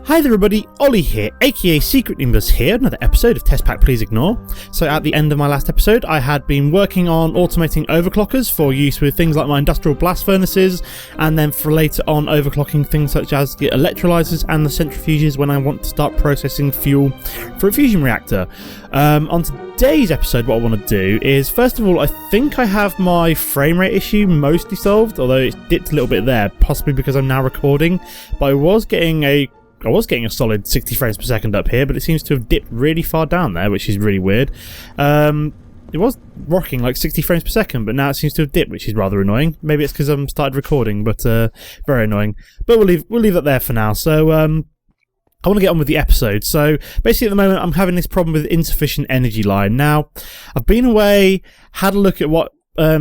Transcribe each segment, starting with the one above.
Hi there everybody, Ollie here, aka Secret Nimbus here, another episode of Test Pack Please Ignore. So at the end of my last episode, I had been working on automating overclockers for use with things like my industrial blast furnaces, and then for later on overclocking things such as the electrolyzers and the centrifuges when I want to start processing fuel for a fusion reactor. On today's episode, what I want to do is, first of all, I think I have my frame rate issue mostly solved, although it's dipped a little bit there, possibly because I'm now recording, but I was getting a solid 60 frames per second up here, but it seems to have dipped really far down there, which is really weird. It was rocking like 60 frames per second, but now it seems to have dipped, which is rather annoying. Maybe it's because I'm started recording, but very annoying. But we'll leave that there for now. So I want to get on with the episode. So basically at the moment I'm having this problem with insufficient energy line. Now, I've been away, had a look at what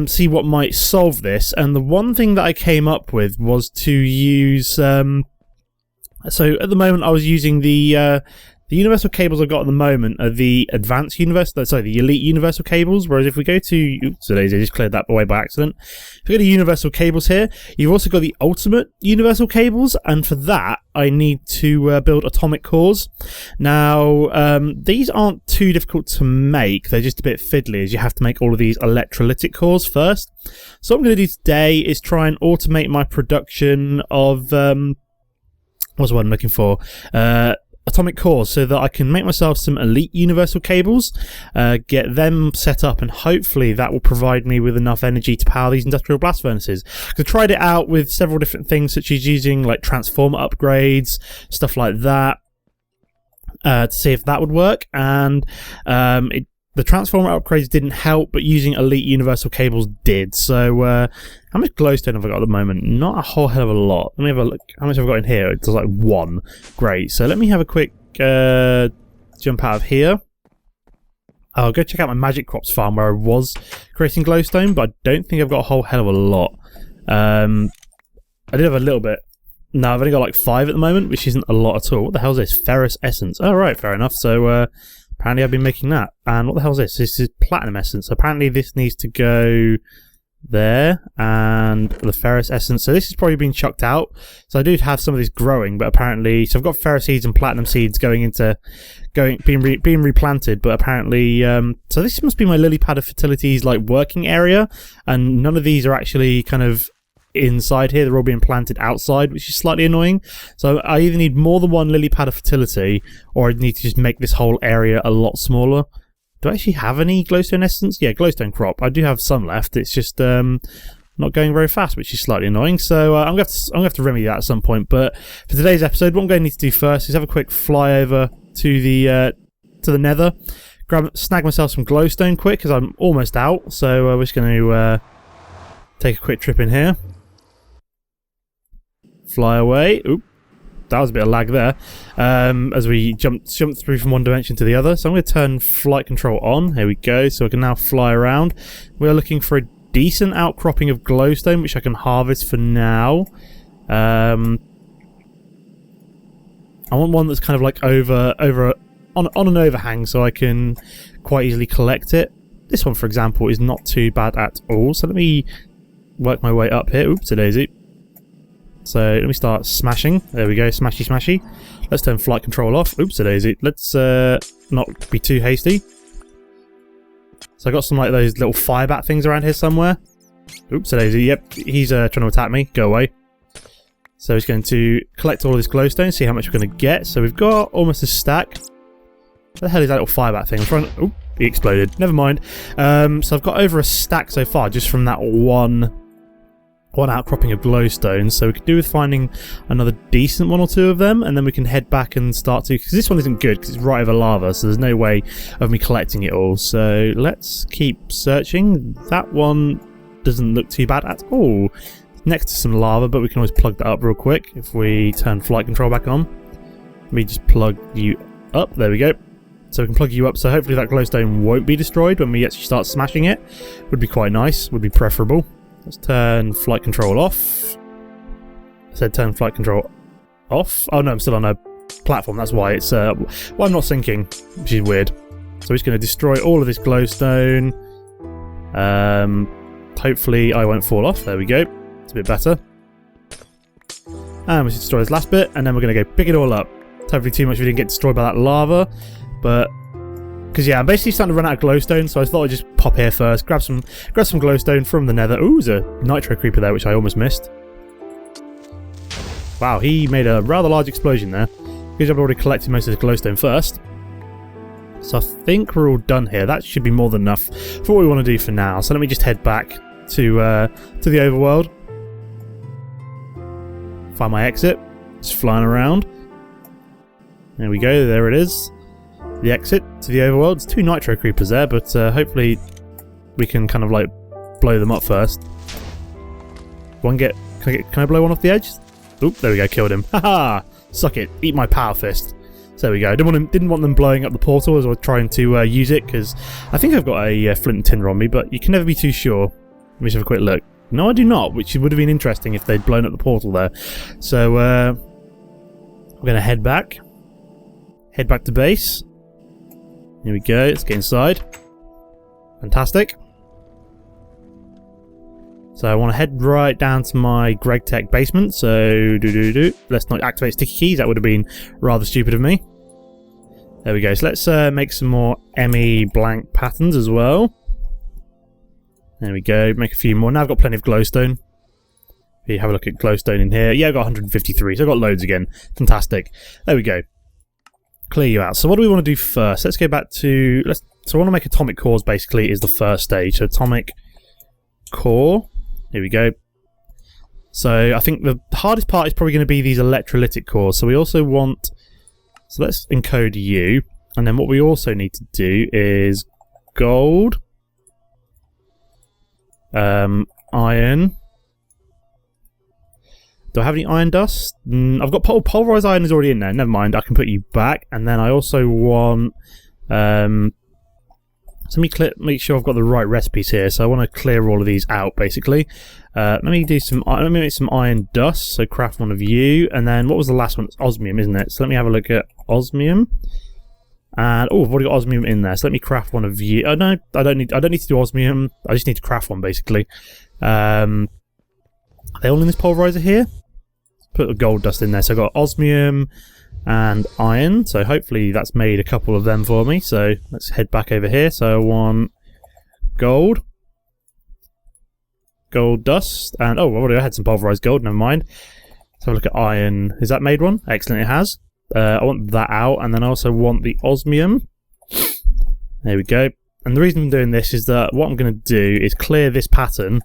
see what might solve this, and the one thing that I came up with was to use so at the moment I was using the universal cables I've got at the moment are the the elite universal cables, whereas if we go to, oops, I just cleared that away by accident. If we go to universal cables here, you've also got the ultimate universal cables, and for that I need to build atomic cores. Now, these aren't too difficult to make, they're just a bit fiddly as you have to make all of these electrolytic cores first. So what I'm going to do today is try and automate my production of what's what I'm looking for? Atomic cores, so that I can make myself some elite universal cables, get them set up, and hopefully that will provide me with enough energy to power these industrial blast furnaces. I tried it out with several different things, such as using like transformer upgrades, stuff like that, to see if that would work, and the transformer upgrades didn't help, but using elite universal cables did. So how much glowstone have I got at the moment? Not a whole hell of a lot. Let me have a look. How much have I got in here? It's like 1. Great. So let me have a quick jump out of here. I'll go check out my Magic Crops farm where I was creating glowstone, but I don't think I've got a whole hell of a lot. I did have a little bit. No, I've only got like 5 at the moment, which isn't a lot at all. What the hell is this? Ferrous essence. Oh, right, fair enough. So apparently I've been making that. And what the hell is this? This is platinum essence. Apparently this needs to go there, and the ferrous essence. So this has probably been chucked out. So I do have some of these growing, but apparently, so I've got ferrous seeds and platinum seeds being replanted, but apparently, so this must be my lily pad of fertility's like working area, and none of these are actually kind of inside here. They're all being planted outside, which is slightly annoying. So I either need more than one lily pad of fertility, or I need to just make this whole area a lot smaller. Do I actually have any glowstone essence? Yeah, glowstone crop. I do have some left. It's just not going very fast, which is slightly annoying. So I'm gonna have to remedy that at some point. But for today's episode, what I'm going to need to do first is have a quick fly over to the Nether, snag myself some glowstone quick because I'm almost out. So we're just going to take a quick trip in here. Fly away. Oop. That was a bit of lag there, as we jumped through from one dimension to the other. So I'm going to turn flight control on. Here we go. So I can now fly around. We are looking for a decent outcropping of glowstone, which I can harvest for now. I want one that's kind of like on an overhang, so I can quite easily collect it. This one, for example, is not too bad at all. So let me work my way up here. Oops, a daisy. So let me start smashing. There we go, smashy smashy. Let's turn flight control off. Oops, a daisy. Let's not be too hasty. So I got some like those little fire bat things around here somewhere. Oops, a daisy. Yep, he's trying to attack me. Go away. So he's going to collect all of this glowstone, see how much we're going to get. So we've got almost a stack. What the hell is that little fire bat thing? Oh, he exploded. Never mind. So I've got over a stack so far just from that one outcropping of glowstone, so we could do with finding another decent one or two of them, and then we can head back and start to, because this one isn't good because it's right over lava, so there's no way of me collecting it all. So let's keep searching. That one doesn't look too bad at all. It's next to some lava, but we can always plug that up real quick if we turn flight control back on. Let me just plug you up. There we go. So we can plug you up, so hopefully that glowstone won't be destroyed when we actually start smashing it. Would be quite nice, would be preferable. Let's turn flight control off. I said turn flight control off. Oh no, I'm still on a platform, that's why it's I'm not sinking, which is weird. So we're just going to destroy all of this glowstone. Hopefully I won't fall off. There we go. It's a bit better. And we should destroy this last bit, and then we're going to go pick it all up. Hopefully too much if we didn't get destroyed by that lava. But because yeah, I'm basically starting to run out of glowstone, so I thought I'd just pop here first, grab some glowstone from the nether. Ooh, there's a nitro creeper there, which I almost missed. Wow, he made a rather large explosion there. Because I've already collected most of the glowstone first. So I think we're all done here. That should be more than enough for what we want to do for now. So let me just head back to the overworld. Find my exit. Just flying around. There we go, there it is. The exit to the overworld. There's 2 nitro creepers there, but hopefully we can kind of like blow them up first. Can I blow one off the edge? Oop, there we go, killed him. Haha! Suck it, eat my power fist. So there we go. Didn't want them blowing up the portal as I was trying to use it, because I think I've got a flint and tinder on me, but you can never be too sure. Let me just have a quick look. No, I do not, which would have been interesting if they'd blown up the portal there. So we're going to head back. Head back to base. Here we go, let's get inside. Fantastic. So I want to head right down to my Greg Tech basement, so let's not activate sticky keys, that would have been rather stupid of me. There we go, so let's make some more ME blank patterns as well. There we go, make a few more. Now I've got plenty of glowstone. Here, have a look at glowstone in here. Yeah, I've got 153, so I've got loads again. Fantastic. There we go. Clear you out. So what do we want to do first? Let's go back to... So I want to make atomic cores, basically, is the first stage. So atomic core. Here we go. So I think the hardest part is probably going to be these electrolytic cores. So we also want... So let's encode you. And then what we also need to do is gold, iron. Do I have any iron dust? I've got pulverized iron is already in there. Never mind, I can put you back. And then I also want... So let me make sure I've got the right recipes here. So I want to clear all of these out, basically. Let me make some iron dust. So craft one of you, and then what was the last one? It's osmium, isn't it? So let me have a look at osmium. And oh, I've already got osmium in there. So let me craft one of you. Oh no, I don't need to do osmium. I just need to craft one, basically. Are they all in this pulverizer here? Let's put the gold dust in there. So I've got osmium and iron, so hopefully that's made a couple of them for me. So let's head back over here. So I want gold dust, and oh, I've already had some pulverized gold, never mind. Let's have a look at iron. Has that made one? Excellent, it has. I want that out, and then I also want the osmium. There we go. And the reason I'm doing this is that what I'm going to do is clear this pattern,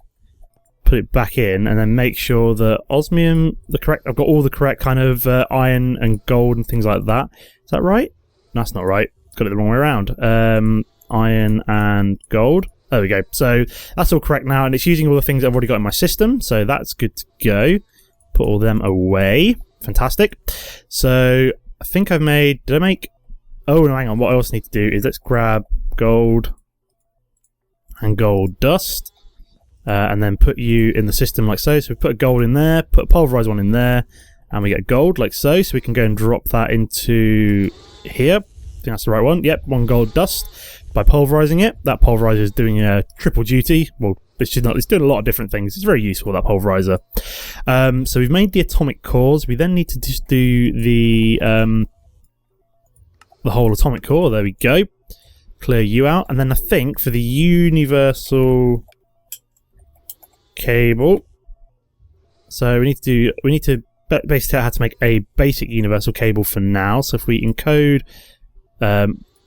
put it back in, and then make sure that osmium, I've got all the correct kind of iron and gold and things like that. Is that right? No, that's not right. Got it the wrong way around. Iron and gold. There we go. So that's all correct now, and it's using all the things I've already got in my system, so that's good to go. Put all them away. Fantastic. So I think I've made... Did I make... Oh, no, hang on. What I also need to do is let's grab gold and gold dust. And then put you in the system like so. So we put a gold in there, put a pulverized one in there, and we get gold like so. So we can go and drop that into here. I think that's the right one. Yep, one gold dust. By pulverizing it, that pulverizer is doing a triple duty. Well, it's doing a lot of different things. It's very useful, that pulverizer. So we've made the atomic cores. We then need to just do the whole atomic core. There we go. Clear you out, and then I think for the universal cable. So we need to basically how to make a basic universal cable for now. So if we encode,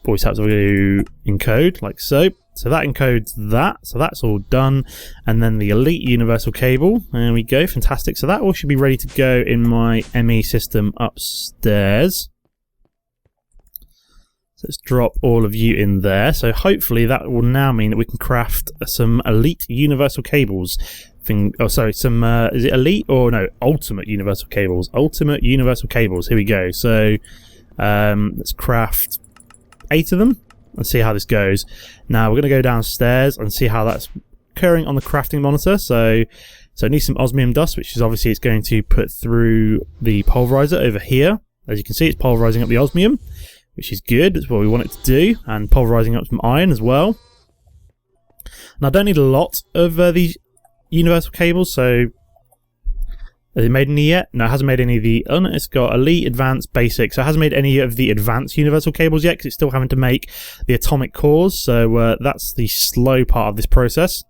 always have to do encode like so. So that encodes that. So that's all done. And then the elite universal cable. There we go. Fantastic. So that all should be ready to go in my ME system upstairs. So let's drop all of you in there. So hopefully that will now mean that we can craft some elite universal cables. Oh, sorry, some, is it elite or no, ultimate universal cables. Ultimate universal cables. Here we go. So let's craft 8 of them and see how this goes. Now we're going to go downstairs and see how that's occurring on the crafting monitor. So I need some osmium dust, which is obviously it's going to put through the pulverizer over here. As you can see, it's pulverizing up the osmium, which is good. That's what we want it to do, and pulverizing up some iron as well. Now I don't need a lot of these universal cables, so Has it made any yet? No, it hasn't made any of the... Oh, no, it's got Elite, Advanced, Basic. So it hasn't made any of the Advanced Universal Cables yet because it's still having to make the atomic cores. So that's the slow part of this process.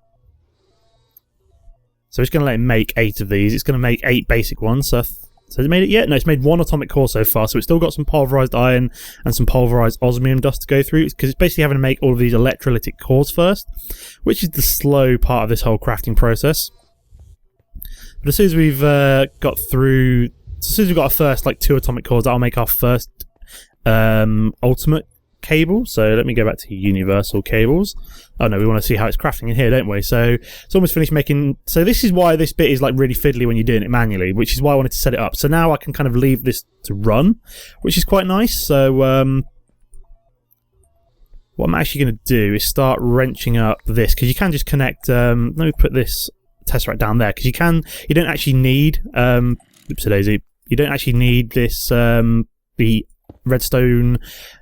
So it's going to let it make 8 of these. It's going to make 8 basic ones. So has it made it yet? No, it's made 1 atomic core so far. So it's still got some pulverized iron and some pulverized osmium dust to go through because it's basically having to make all of these electrolytic cores first, which is the slow part of this whole crafting process. But as soon as we've got through, as soon as we've got our first like 2 atomic cores, that'll make our first ultimate cable. So let me go back to universal cables. Oh no, we want to see how it's crafting in here, don't we? So it's almost finished making... So this is why this bit is like really fiddly when you're doing it manually, which is why I wanted to set it up. So now I can kind of leave this to run, which is quite nice. So what I'm actually going to do is start wrenching up this, because you can just connect... let me put this tesseract down there, because you don't actually need... oopsie-daisy. You don't actually need this... the redstone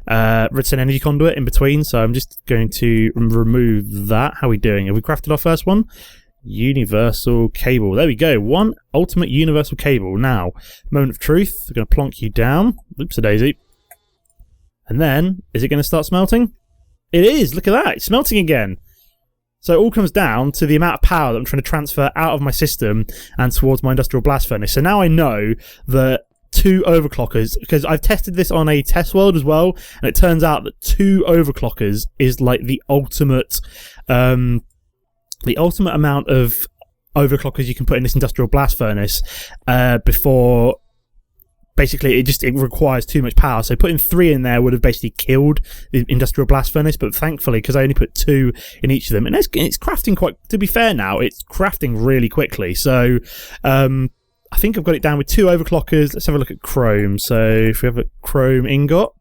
energy conduit in between, so I'm just going to remove that. How are we doing? Have we crafted our first one? Universal cable. There we go. 1 ultimate universal cable. Now, moment of truth. I'm going to plonk you down. Oopsie-daisy. And then, is it going to start smelting? It is. Look at that. It's smelting again. So it all comes down to the amount of power that I'm trying to transfer out of my system and towards my industrial blast furnace. So now I know that 2 overclockers, because I've tested this on a test world as well, and it turns out that 2 overclockers is like the ultimate amount of overclockers you can put in this industrial blast furnace before basically it requires too much power. So putting 3 in there would have basically killed the industrial blast furnace, but thankfully, because I only put 2 in each of them, and it's crafting quite, to be fair now, it's crafting really quickly. So I think I've got it down with 2 overclockers. Let's have a look at chrome. So if we have a chrome ingot,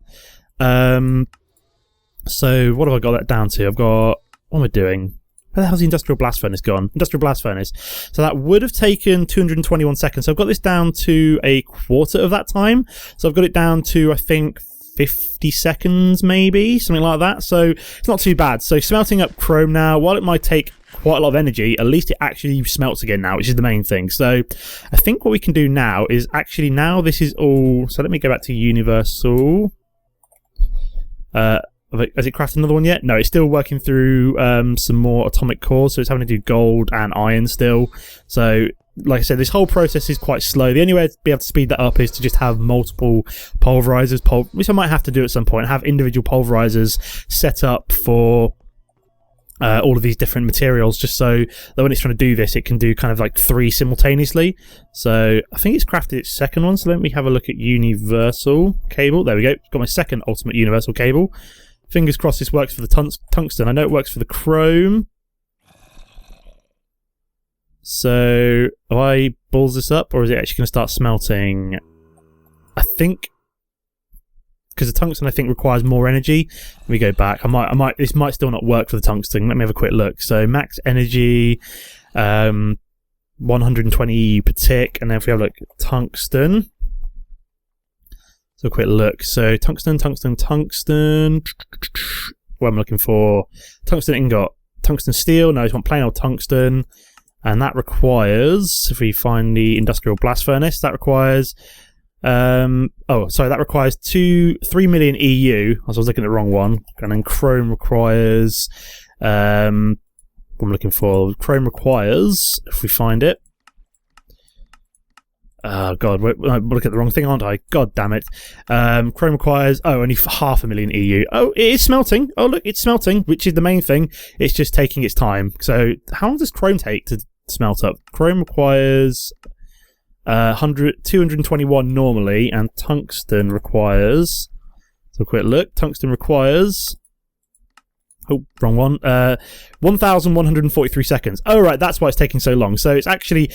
so what have I got that down to? I've got, what am I doing? Where the hell's the industrial blast furnace gone? Industrial blast furnace. So that would have taken 221 seconds. So I've got this down to a quarter of that time. So I've got it down to, I think, 50 seconds maybe, something like that. So it's not too bad. So smelting up chrome now, while it might take quite a lot of energy, at least it actually smelts again now, which is the main thing. So I think what we can do now is actually, now this is all... So let me go back to universal. Has it crafted another one yet? No, it's still working through some more atomic cores, so it's having to do gold and iron still. So like I said, this whole process is quite slow. The only way to be able to speed that up is to just have multiple pulverizers, which I might have to do at some point, have individual pulverizers set up for all of these different materials, just so that when it's trying to do this, it can do kind of like 3 simultaneously. So I think it's crafted its second one, so let me have a look at universal cable. There we go. Got my second ultimate universal cable. Fingers crossed this works for the tungsten. I know it works for the chrome. So, have I balls this up, or is it actually going to start smelting? I think, because the tungsten I think requires more energy. Let me go back. This might still not work for the tungsten. Let me have a quick look. So max energy, 120 EU per tick, and then if we have a look at tungsten. So a quick look. So tungsten. What am I looking for? Tungsten ingot, tungsten steel. No, I just want plain old tungsten. And that requires, if we find the industrial blast furnace, that requires, that requires 3 million EU. I was looking at the wrong one. And then chrome requires, what I'm looking for, chrome requires, if we find it. Oh god, I'm looking at the wrong thing, aren't I? God damn it. Chrome requires, only 500,000 EU. Oh, it is smelting. Oh look, it's smelting, which is the main thing. It's just taking its time. So how long does chrome take to smelt up? Chrome requires 221 normally, and tungsten requires, so a quick look, tungsten requires, oh, wrong one, 1,143 seconds. Oh right, that's why it's taking so long. So it's actually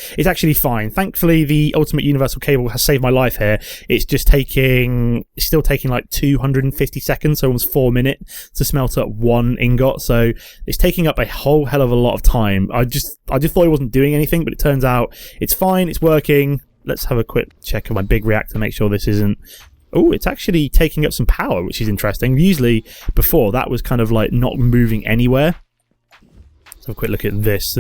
fine. Thankfully, the ultimate universal cable has saved my life here. It's still taking like 250 seconds, so almost 4 minutes to smelt up 1 ingot. So it's taking up a whole hell of a lot of time. I just thought it wasn't doing anything, but it turns out it's fine. It's working. Let's have a quick check of my big reactor, make sure this isn't... Oh, it's actually taking up some power, which is interesting. Usually, before, that was kind of like not moving anywhere. So have a quick look at this.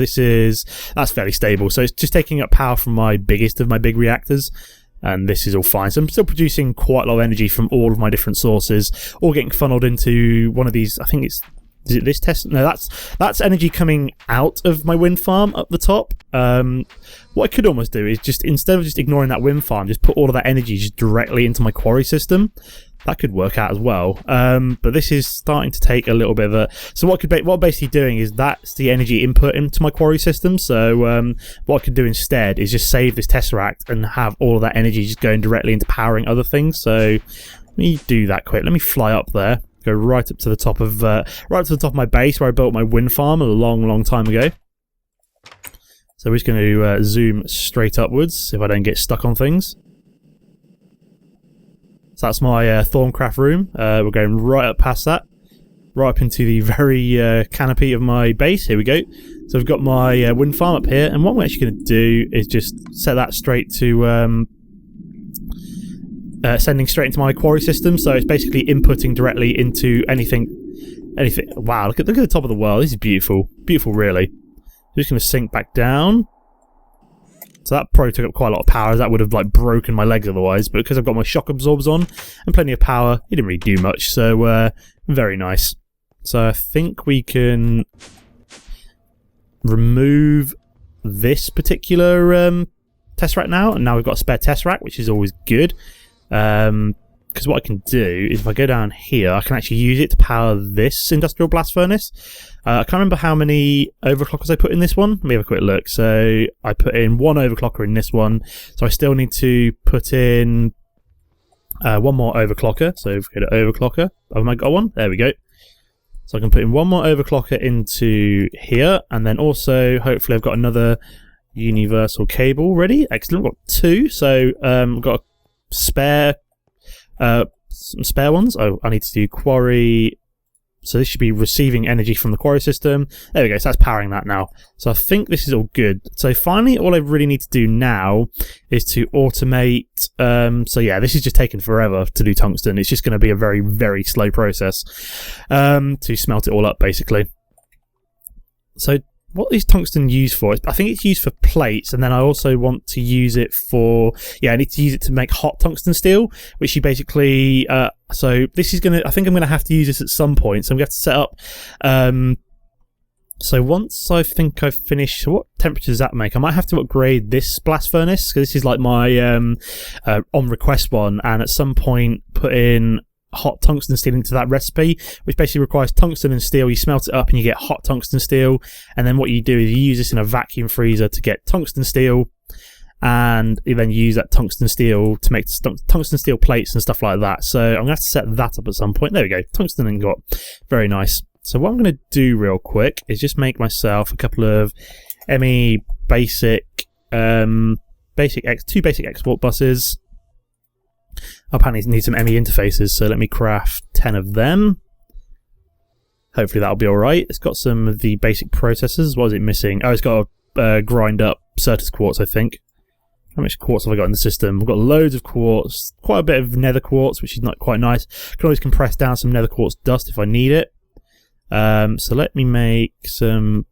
That's fairly stable. So it's just taking up power from my biggest of my big reactors. And this is all fine. So I'm still producing quite a lot of energy from all of my different sources, all getting funneled into one of these. I think is it this test? No, that's energy coming out of my wind farm up the top. What I could almost do is just, instead of just ignoring that wind farm, just put all of that energy just directly into my quarry system. That could work out as well. But this is starting to take a little bit of a... So what I'm basically doing is that's the energy input into my quarry system. So what I could do instead is just save this tesseract and have all of that energy just going directly into powering other things. So let me do that quick. Let me fly up there. Go right up to the top of my base where I built my wind farm a long time ago. So we're just going to zoom straight upwards if I don't get stuck on things. So that's my Thorncraft room. We're going right up past that, right up into the very canopy of my base. Here we go. So I've got my wind farm up here, and what I'm actually going to do is just set that straight to sending straight into my quarry system. So it's basically inputting directly into anything. Wow, look at the top of the world. This is beautiful, beautiful, really. I'm just going to sink back down. So that probably took up quite a lot of power, as that would have like broken my legs otherwise. But because I've got my shock absorbers on and plenty of power, it didn't really do much. So very nice. So I think we can remove this particular tesseract now, and now we've got a spare tesseract, which is always good. Because what I can do is if I go down here, I can actually use it to power this industrial blast furnace. I can't remember how many overclockers I put in this one. Let me have a quick look. So I put in one overclocker in this one. So I still need to put in one more overclocker. So if we go to overclocker, have I got one? There we go. So I can put in one more overclocker into here, and then also hopefully I've got another universal cable ready. Excellent. I've got two. So I've got a spare. Some spare ones. Oh, I need to do quarry. So this should be receiving energy from the quarry system. There we go. So that's powering that now. So I think this is all good. So finally, all I really need to do now is to automate. So yeah, this is just taking forever to do tungsten. It's just going to be a very, very slow process to smelt it all up, basically. So what is tungsten used for? I think it's used for plates, and then I also want to use it for... Yeah, I need to use it to make hot tungsten steel, which you basically... so this is going to... I think I'm going to have to use this at some point, so I'm going to have to set up... so once I think I've finished... What temperature does that make? I might have to upgrade this blast furnace, because this is like my on request one, and at some point put in hot tungsten steel into that recipe, which basically requires tungsten and steel. You smelt it up and you get hot tungsten steel, and then what you do is you use this in a vacuum freezer to get tungsten steel, and you then use that tungsten steel to make tungsten steel plates and stuff like that. So I'm going to have to set that up at some point. There we go, tungsten ingot. Very nice. So what I'm going to do real quick is just make myself a couple of ME basic, two basic export buses. I apparently need some ME interfaces, so let me craft 10 of them. Hopefully that'll be alright. It's got some of the basic processors. What is it missing? Oh, it's got a grind up Certus quartz, I think. How much quartz have I got in the system? I've got loads of quartz, quite a bit of nether quartz, which is not quite nice. I can always compress down some nether quartz dust if I need it. So let me make some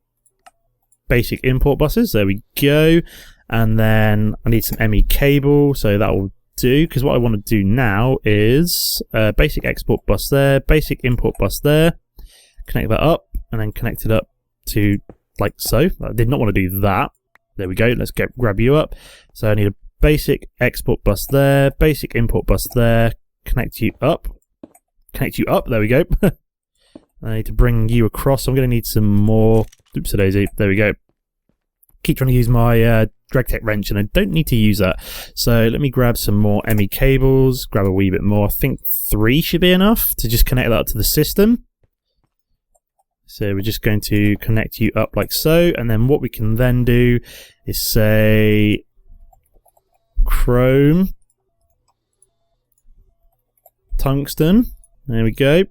basic import buses. There we go. And then I need some ME cable, so that will do, because what I want to do now is basic export bus there, basic import bus there, connect that up, and then connect it up to like so. I did not want to do that. There we go. Let's grab you up. So I need a basic export bus there, basic import bus there, connect you up. There we go. I need to bring you across. So I'm going to need some more. Oops, a daisy. There we go. Keep trying to use my DregTech wrench, and I don't need to use that. So let me grab some more ME cables, grab a wee bit more. I think 3 should be enough to just connect that up to the system. So we're just going to connect you up like so, and then what we can then do is say chrome, tungsten. There we go.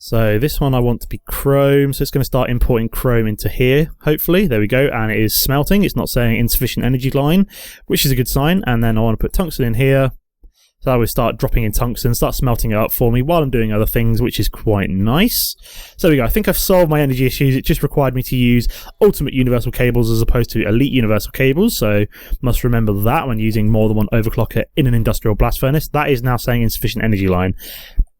So this one I want to be chrome, so it's going to start importing chrome into here, hopefully. There we go, and it is smelting. It's not saying insufficient energy line, which is a good sign. And then I want to put tungsten in here. So So that would start dropping in tungsten, start smelting it up for me while I'm doing other things, which is quite nice. So there we go. I think I've solved my energy issues. It just required me to use ultimate universal cables as opposed to elite universal cables. So must remember that when using more than one overclocker in an industrial blast furnace. That is now saying insufficient energy line.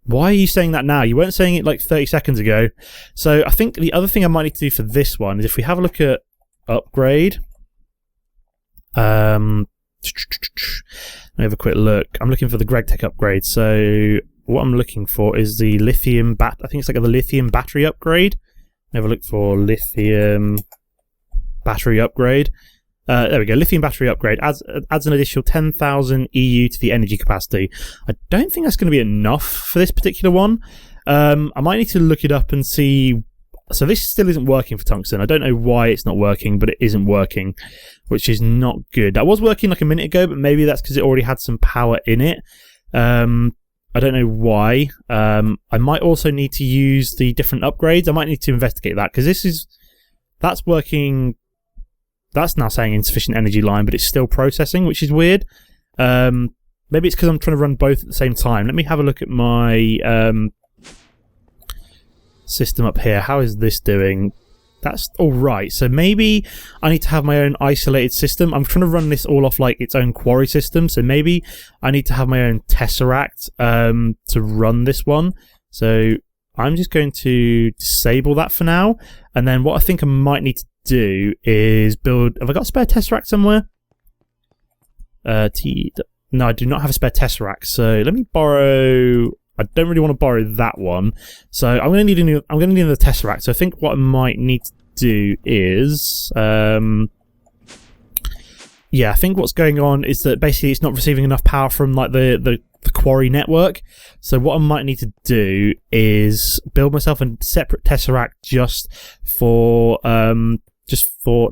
Why are you saying that now? You weren't saying it like 30 seconds ago. So I think the other thing I might need to do for this one is if we have a look at upgrade. Let me have a quick look. I'm looking for the GregTech upgrade. So what I'm looking for is the lithium I think it's like the lithium battery upgrade. Have a look for lithium battery upgrade. There we go. Lithium battery upgrade adds an additional 10,000 EU to the energy capacity. I don't think that's going to be enough for this particular one. I might need to look it up and see. So this still isn't working for tungsten. I don't know why it's not working, but it isn't working, which is not good. That was working like a minute ago, but maybe that's because it already had some power in it. I don't know why. I might also need to use the different upgrades. I might need to investigate that because that's working. That's now saying insufficient energy line, but it's still processing, which is weird. Maybe it's because I'm trying to run both at the same time. Let me have a look at my system up here. How is this doing? That's all right. So maybe I need to have my own isolated system. I'm trying to run this all off like its own quarry system. So maybe I need to have my own tesseract to run this one. So I'm just going to disable that for now. And then what I think I might need to do is build. Have I got a spare tesseract somewhere? No, I do not have a spare tesseract. So let me borrow. I don't really want to borrow that one. So I'm going to need another tesseract. So I think what I might need to do is, yeah, I think what's going on is that basically it's not receiving enough power from like the quarry network. So what I might need to do is build myself a separate tesseract just for let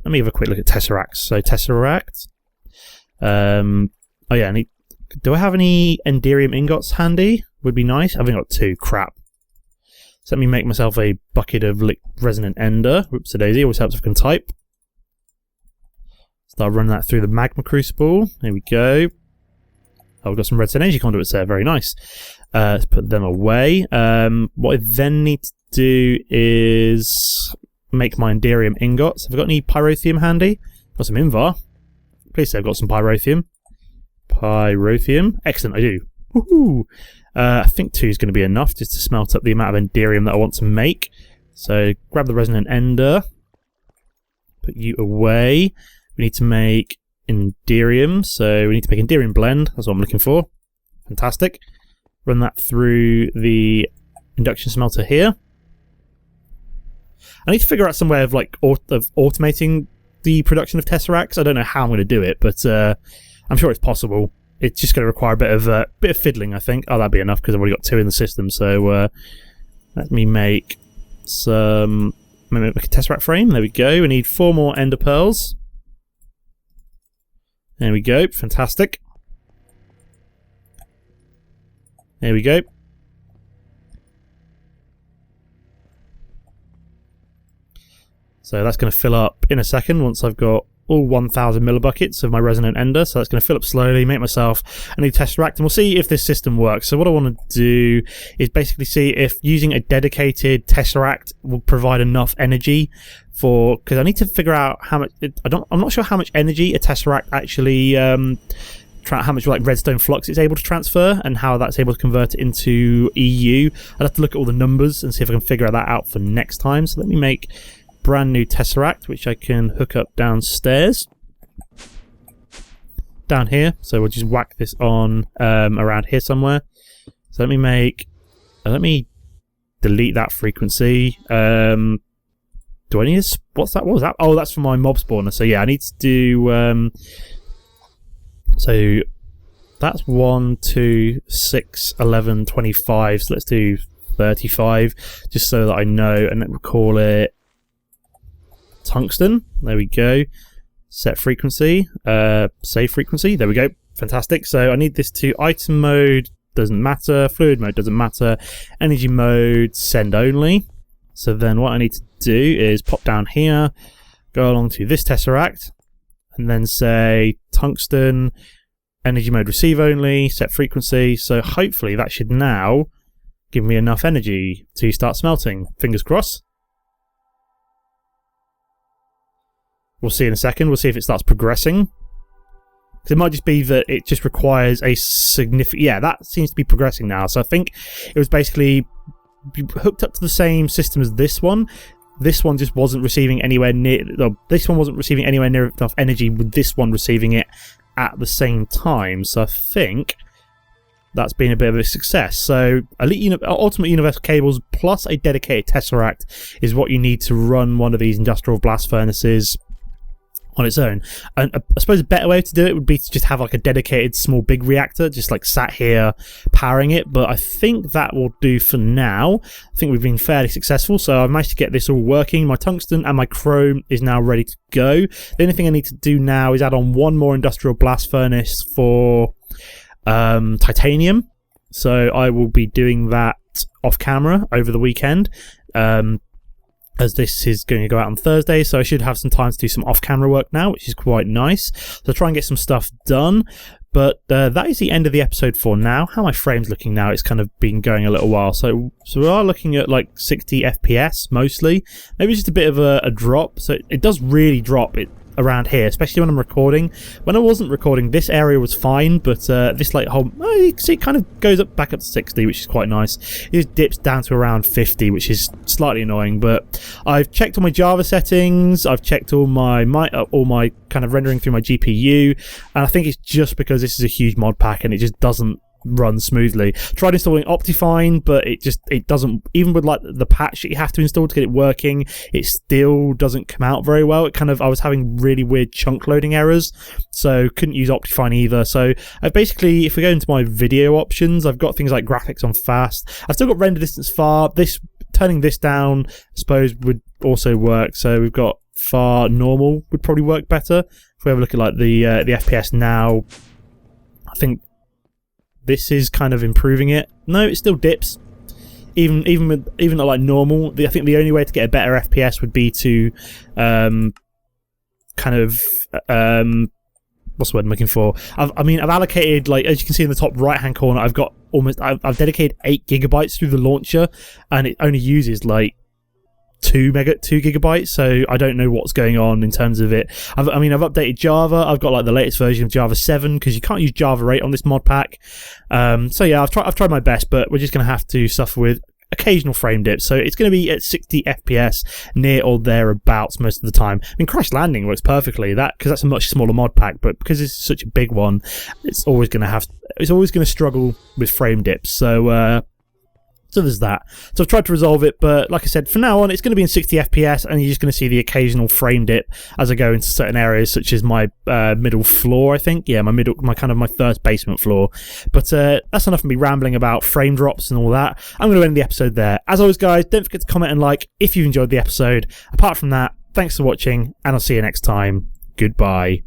me have a quick look at tesseracts. So tesseract. Oh yeah, do I have any enderium ingots handy? Would be nice. I've only got 2. Crap. So let me make myself a bucket of resonant ender. Whoops a daisy. Always helps if I can type. Start running that through the magma crucible. There we go. Oh, we've got some redstone energy conduits there. Very nice. Let's put them away. What I then need to do is make my enderium ingots. Have I got any pyrotheum handy? Got some invar. Please say I've got some pyrotheum. Pyrotheum. Excellent, I do. Woohoo! I think 2 is going to be enough just to smelt up the amount of enderium that I want to make. So grab the resonant ender. Put you away. We need to make enderium. So we need to make enderium blend. That's what I'm looking for. Fantastic. Run that through the induction smelter here. I need to figure out some way of like automating the production of tesseracts. I don't know how I'm going to do it, but I'm sure it's possible. It's just going to require a bit of fiddling, I think. Oh, that'd be enough because I've already got 2 in the system. So let me make some. Maybe make a tesseract frame. There we go. We need 4 more ender pearls. There we go. Fantastic. There we go. So that's going to fill up in a second once I've got all 1,000 millibuckets of my resonant ender. So that's going to fill up slowly, make myself a new tesseract, and we'll see if this system works. So what I want to do is basically see if using a dedicated tesseract will provide enough energy for, because I need to figure out how much. I'm not sure how much energy a tesseract actually, how much like redstone flux it's able to transfer, and how that's able to convert it into EU. I'd have to look at all the numbers and see if I can figure that out for next time. So let me make brand new tesseract, which I can hook up downstairs, down here. So we'll just whack this on around here somewhere. So let me delete that frequency. Do I need to, what's that? What was that? Oh, that's for my mob spawner. So yeah, I need to do so that's 1, 2, 6, 11, 25. So let's do 35 just so that I know, and then we'll call it tungsten. There we go. Set frequency, save frequency. There we go. Fantastic. So I need this to item mode, doesn't matter. Fluid mode doesn't matter. Energy mode, send only. So then what I need to do is pop down here, go along to this tesseract, and then say tungsten energy mode receive only, set frequency. So hopefully that should now give me enough energy to start smelting. Fingers crossed. We'll see in a second. We'll see if it starts progressing. It might just be that it just requires a significant... Yeah, that seems to be progressing now. So I think it was basically hooked up to the same system as this one. This one just wasn't receiving anywhere near... This one wasn't receiving anywhere near enough energy with this one receiving it at the same time. So I think that's been a bit of a success. So Ultimate Universal Cables plus a dedicated Tesseract is what you need to run one of these industrial blast furnaces on its own. And I suppose a better way to do it would be to just have like a dedicated small big reactor just like sat here powering it, but I think that will do for now. I think we've been fairly successful, so I've managed to get this all working. My tungsten and my chrome is now ready to go. The only thing I need to do now is add on one more industrial blast furnace for titanium, so I will be doing that off camera over the weekend. As this is going to go out on Thursday, so I should have some time to do some off-camera work now, which is quite nice. So try and get some stuff done. But that is the end of the episode for now. How are my frames looking now? It's kind of been going a little while. So we are looking at like 60 FPS mostly. Maybe just a bit of a drop. So it does really drop it around here, especially when I'm recording. When I wasn't recording, this area was fine, but this like whole, you can see it kind of goes back up to 60, which is quite nice. It just dips down to around 50, which is slightly annoying. But I've checked all my Java settings, I've checked all my kind of rendering through my GPU, and I think it's just because this is a huge mod pack and it just doesn't run smoothly. Tried installing Optifine, but it doesn't, even with like the patch that you have to install to get it working, it still doesn't come out very well. I was having really weird chunk loading errors, so couldn't use Optifine either. So I basically, if we go into my video options, I've got things like graphics on fast. I've still got render distance far. Turning this down, I suppose, would also work. So we've got far normal would probably work better. If we have a look at like the FPS now, I think this is kind of improving it. No, it still dips. Even at like normal, I think the only way to get a better FPS would be to what's the word I'm looking for? I've allocated, like, as you can see in the top right hand corner, I've dedicated 8 gigabytes through the launcher, and it only uses like 2 gigabytes, so I don't know what's going on in terms of it. I've updated Java. I've got like the latest version of Java 7 because you can't use Java 8 on this mod pack. So yeah, I've tried my best, but we're just going to have to suffer with occasional frame dips. So it's going to be at 60 FPS near or thereabouts most of the time. I mean, Crash Landing works perfectly, because that's a much smaller mod pack, but because it's such a big one, it's always going to struggle with frame dips. So there's that. So I've tried to resolve it, but like I said, for now on, it's going to be in 60 FPS, and you're just going to see the occasional frame dip as I go into certain areas, such as my middle floor, I think. Yeah, my first basement floor. But that's enough of me rambling about frame drops and all that. I'm going to end the episode there. As always, guys, don't forget to comment and like if you've enjoyed the episode. Apart from that, thanks for watching, and I'll see you next time. Goodbye.